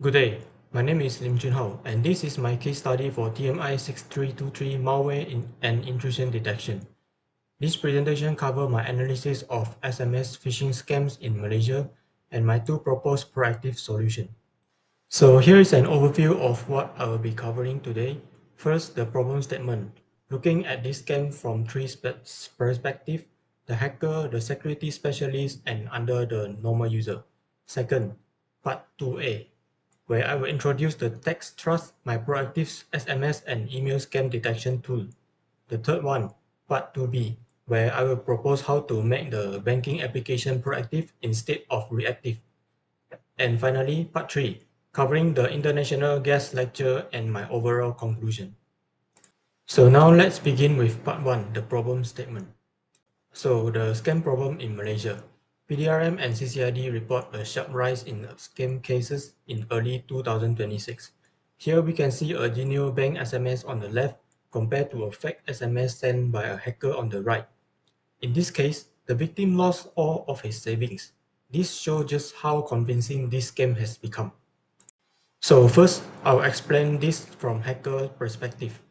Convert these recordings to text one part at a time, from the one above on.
Good day, my name is Lim Chun Hao, and this is my case study for TMI6323 malware and intrusion detection. This presentation covers my analysis of SMS phishing scams in Malaysia and my two proposed proactive solutions. So here is an overview of what I will be covering today. First, the problem statement. Looking at this scam from three perspectives: the hacker, the security specialist, and under the normal user. Second, part 2A, where I will introduce the Text Trust, my proactive SMS and email scam detection tool. The third one, part 2B, where I will propose how to make the banking application proactive instead of reactive. And finally, part 3, covering the international guest lecture and my overall conclusion. So now let's begin with part 1, the problem statement. So the scam problem in Malaysia. PDRM and CCID report a sharp rise in scam cases in early 2026. Here we can see a genuine bank SMS on the left compared to a fake SMS sent by a hacker on the right. In this case, the victim lost all of his savings. This shows just how convincing this scam has become. So first, I'll explain this from hacker perspective.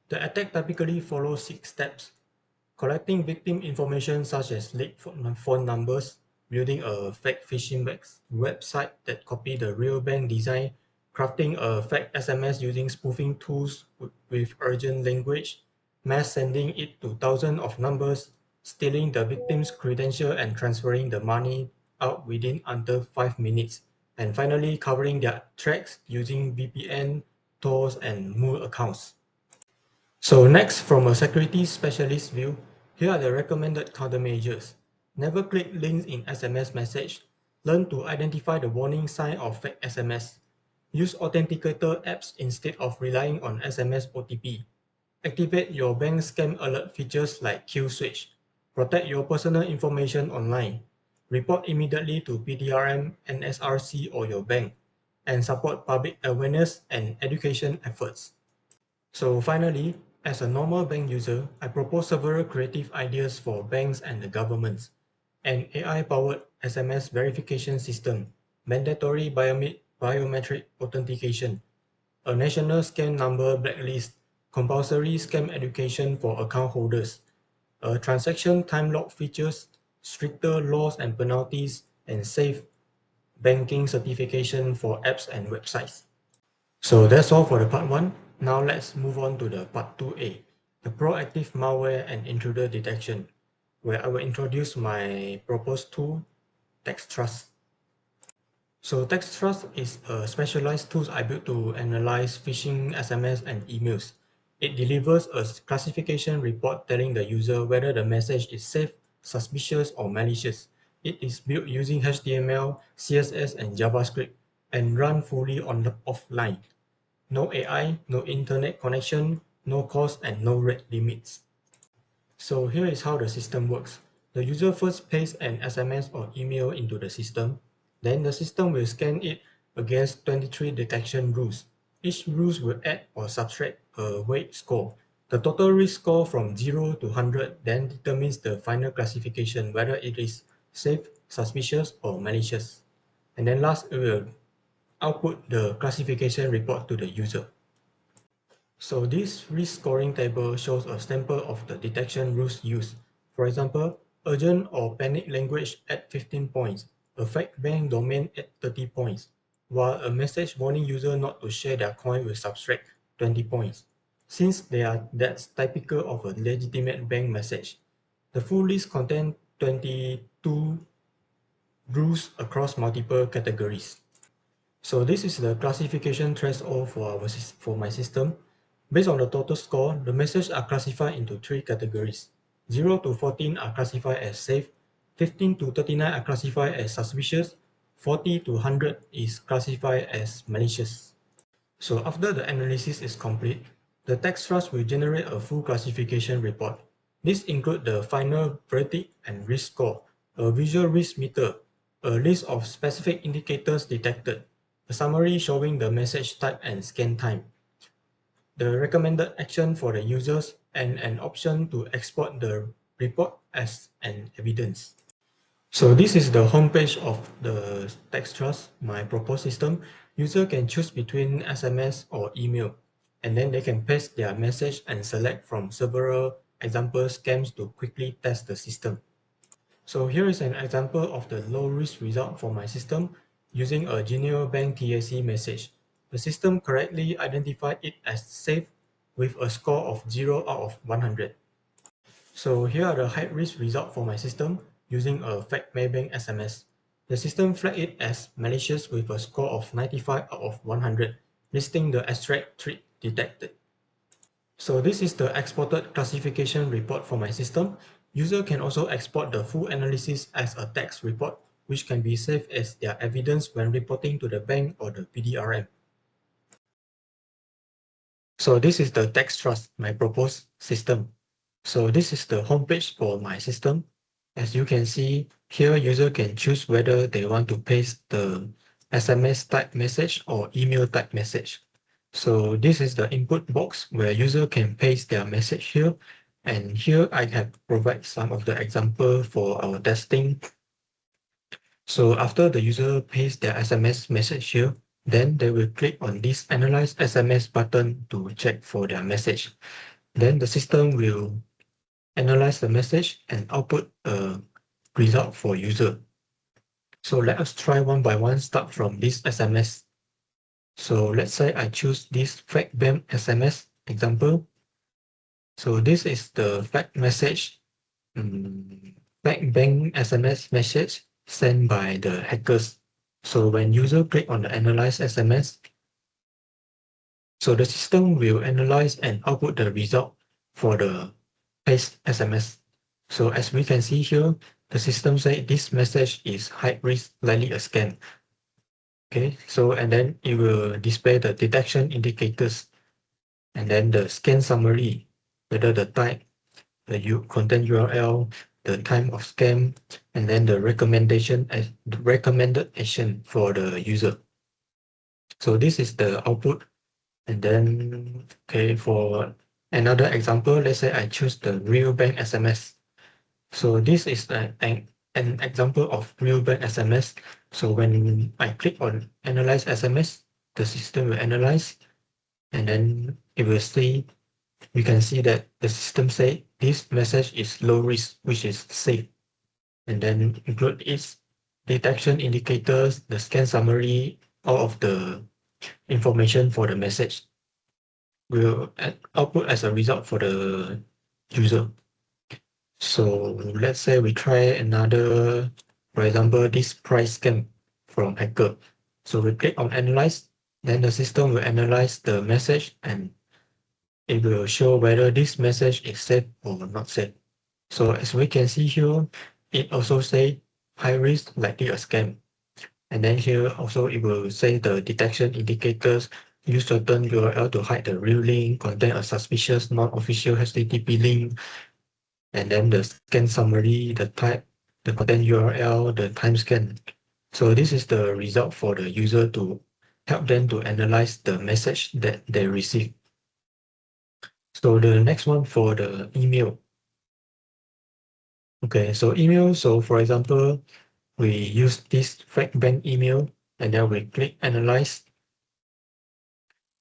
The attack typically follows 6 steps: collecting victim information such as leaked phone numbers, building a fake phishing website that copy the real bank design, crafting a fake SMS using spoofing tools with urgent language, mass sending it to thousands of numbers, stealing the victim's credential and transferring the money out within under 5 minutes, and finally covering their tracks using VPN, Tor, and mule accounts. So next, from a security specialist view, here are the recommended countermeasures. Never click links in SMS message. Learn to identify the warning sign of fake SMS. Use authenticator apps instead of relying on SMS OTP. Activate your bank scam alert features like kill switch. Protect your personal information online. Report immediately to PDRM, NSRC or your bank. And support public awareness and education efforts. So finally, as a normal bank user, I propose several creative ideas for banks and the governments: an AI-powered SMS verification system, mandatory biometric authentication, a national scam number blacklist, compulsory scam education for account holders, a transaction time lock features, stricter laws and penalties, and safe banking certification for apps and websites. So that's all for the part 1. Now let's move on to the part 2A, the proactive malware and intruder detection, where I will introduce my proposed tool, Text Trust. So Text Trust is a specialized tool I built to analyze phishing SMS and emails. It delivers a classification report telling the user whether the message is safe, suspicious, or malicious. It is built using HTML, CSS, and JavaScript and run fully offline. No AI, no internet connection, no cost, and no rate limits. So here is how the system works. The user first pastes an SMS or email into the system. Then the system will scan it against 23 detection rules. Each rule will add or subtract a weight score. The total risk score from 0 to 100 then determines the final classification, whether it is safe, suspicious, or malicious. And then last, it will output the classification report to the user. So this risk scoring table shows a sample of the detection rules used. For example, urgent or panic language at 15 points, a fake bank domain at 30 points, while a message warning user not to share their coin will subtract 20 points. Since that's typical of a legitimate bank message. The full list contains 22 rules across multiple categories. So this is the classification threshold for my system. Based on the total score, the messages are classified into 3 categories. 0 to 14 are classified as safe, 15 to 39 are classified as suspicious, 40 to 100 is classified as malicious. So after the analysis is complete, the Text Trust will generate a full classification report. This includes the final verdict and risk score, a visual risk meter, a list of specific indicators detected, a summary showing the message type and scan time, the recommended action for the users, and an option to export the report as an evidence. So this is the homepage of the text trust, my proposed system. User can choose between SMS or email, and then they can paste their message and select from several example scams to quickly test the system. So here is an example of the low-risk result for my system using a Junior Bank TAC message. The system correctly identified it as safe with a score of 0 out of 100. So here are the high-risk results for my system using a fake Maybank SMS. The system flagged it as malicious with a score of 95 out of 100, listing the extract threat detected. So this is the exported classification report for my system. User can also export the full analysis as a text report, which can be saved as their evidence when reporting to the bank or the PDRM. So this is the text trust, my proposed system. So this is the homepage for my system. As you can see, here user can choose whether they want to paste the SMS type message or email type message. So this is the input box where user can paste their message here. And here I have provide some of the example for our testing. So after the user pastes their SMS message here, then they will click on this Analyze SMS button to check for their message. Then the system will analyze the message and output a result for user. So let us try one by one, start from this SMS. So let's say I choose this fake BAM SMS example. So this is the fake message, fake bank SMS message sent by the hackers. So when user click on the analyze SMS, so the system will analyze and output the result for the paste SMS. So as we can see here, the system say this message is high risk, likely a scam. Okay, so and then it will display the detection indicators and then the scan summary, whether the type, the content URL, the time of scam, and then the recommended action for the user. So this is the output. And then, okay, for another example, let's say I choose the real bank SMS. So this is an example of real bank SMS. So when I click on analyze SMS, the system will analyze, and then it will see, we can see that the system say this message is low risk, which is safe, and then include its detection indicators, the scan summary, all of the information for the message will output as a result for the user. So let's say we try another, for example, this price scam from hacker. So we click on analyze, then the system will analyze the message and it will show whether this message is safe or not safe. So as we can see here, it also say high risk, likely a scam. And then here also it will say the detection indicators, use certain URL to hide the real link, contain a suspicious non-official HTTP link, and then the scan summary, the type, the content URL, the time scan. So this is the result for the user to help them to analyze the message that they receive. So the next one for the email. Okay, so email, so for example, we use this fake bank email and then we click analyze.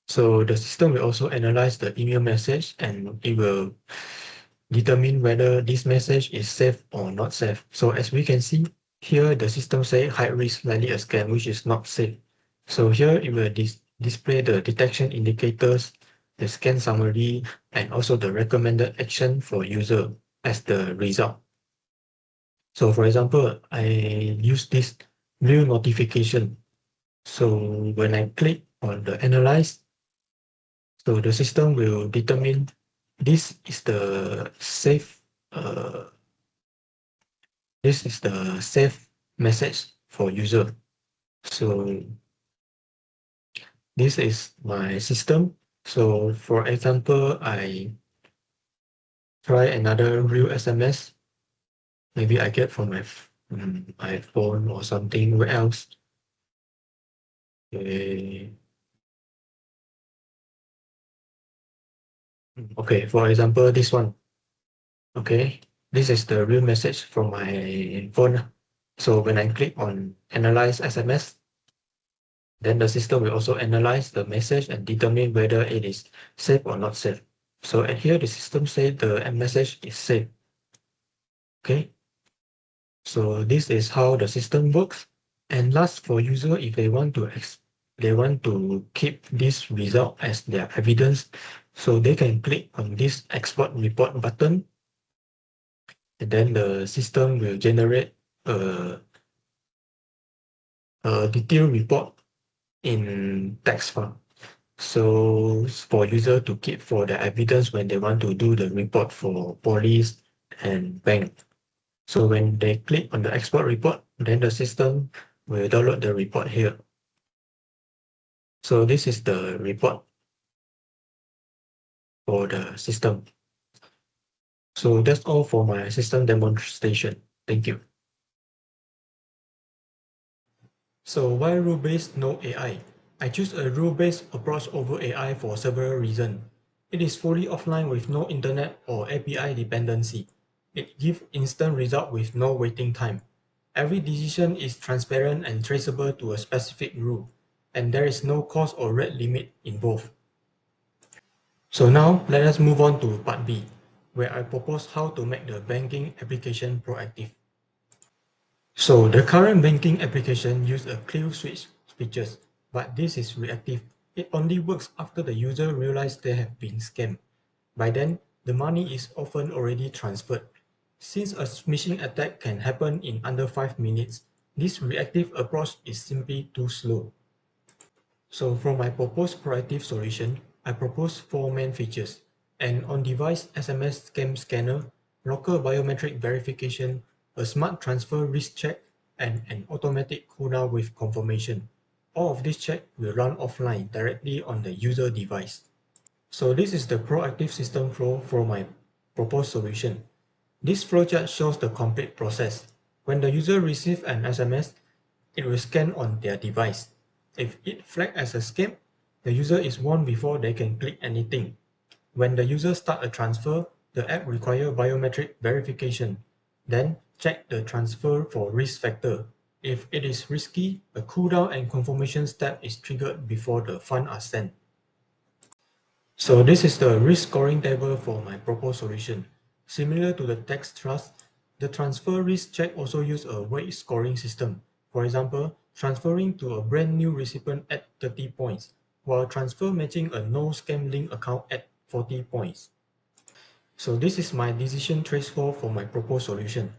So the system will also analyze the email message and it will determine whether this message is safe or not safe. So as we can see here, the system say high risk, likely a scam, which is not safe. So here it will display the detection indicators, the scan summary, and also the recommended action for user as the result. So for example, I use this new notification. So when I click on the analyze, so the system will determine this is the safe this is the safe message for user. So this is my system. So for example, I try another real SMS. Maybe I get from my phone or something. Where else? Okay. Okay, for example, this one. Okay, this is the real message from my phone. So when I click on Analyze SMS, then the system will also analyze the message and determine whether it is safe or not safe. So at here, the system says the message is safe. Okay. So this is how the system works. And last, for user, if they want to keep this result as their evidence, so they can click on this export report button, and then the system will generate a, a detailed report in text file. So for user to keep for the evidence when they want to do the report for police and bank. So when they click on the export report, then the system will download the report here. So this is the report for the system. So that's all for my system demonstration. Thank you. So why rule-based, no AI? I choose a rule-based approach over AI for several reasons. It is fully offline with no internet or API dependency. It gives instant result with no waiting time. Every decision is transparent and traceable to a specific rule, and there is no cost or rate limit involved. So now let us move on to part B, where I propose how to make the banking application proactive. So the current banking application use a kill switch features, but this is reactive. It only works after the user realizes they have been scammed. By then, the money is often already transferred. Since a smishing attack can happen in under 5 minutes, this reactive approach is simply too slow. So for my proposed proactive solution, I propose 4 main features: an on-device SMS scam scanner, local biometric verification, a smart transfer risk check, and an automatic cooldown with confirmation. All of these checks will run offline directly on the user device. So this is the proactive system flow for my proposed solution. This flowchart shows the complete process. When the user receives an SMS, it will scan on their device. If it flagged as a scam, the user is warned before they can click anything. When the user starts a transfer, the app requires biometric verification. Then check the transfer for risk factor. If it is risky, a cooldown and confirmation step is triggered before the funds are sent. So this is the risk scoring table for my proposed solution. Similar to the tax trust, the transfer risk check also use a weight scoring system. For example, transferring to a brand new recipient at 30 points, while transfer matching a no scam link account at 40 points. So this is my decision threshold for my proposed solution.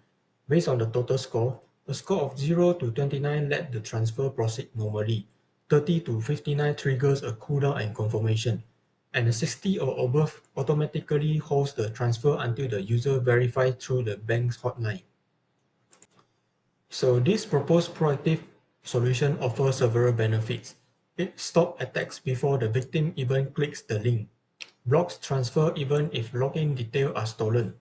Based on the total score, a score of 0 to 29 let the transfer proceed normally, 30 to 59 triggers a cooldown and confirmation, and a 60 or above automatically holds the transfer until the user verifies through the bank's hotline. So this proposed proactive solution offers several benefits. It stops attacks before the victim even clicks the link, blocks transfer even if login details are stolen,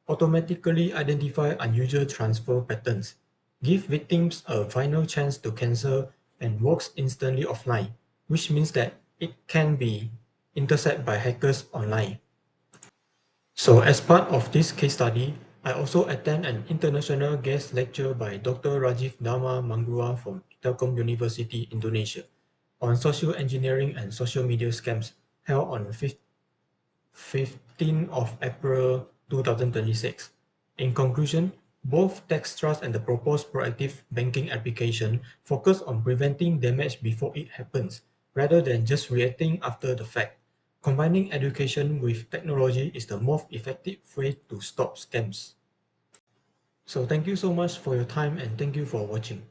automatically identify unusual transfer patterns, give victims a final chance to cancel, and works instantly offline, which means that it can be intercepted by hackers online. So as part of this case study, I also attend an international guest lecture by Dr. Rajiv Dharma Mangrua from Telkom University, Indonesia, on social engineering and social media scams, held on 15th of April 2026. In conclusion, both tax trust and the proposed proactive banking application focus on preventing damage before it happens, rather than just reacting after the fact. Combining education with technology is the most effective way to stop scams. So thank you so much for your time and thank you for watching.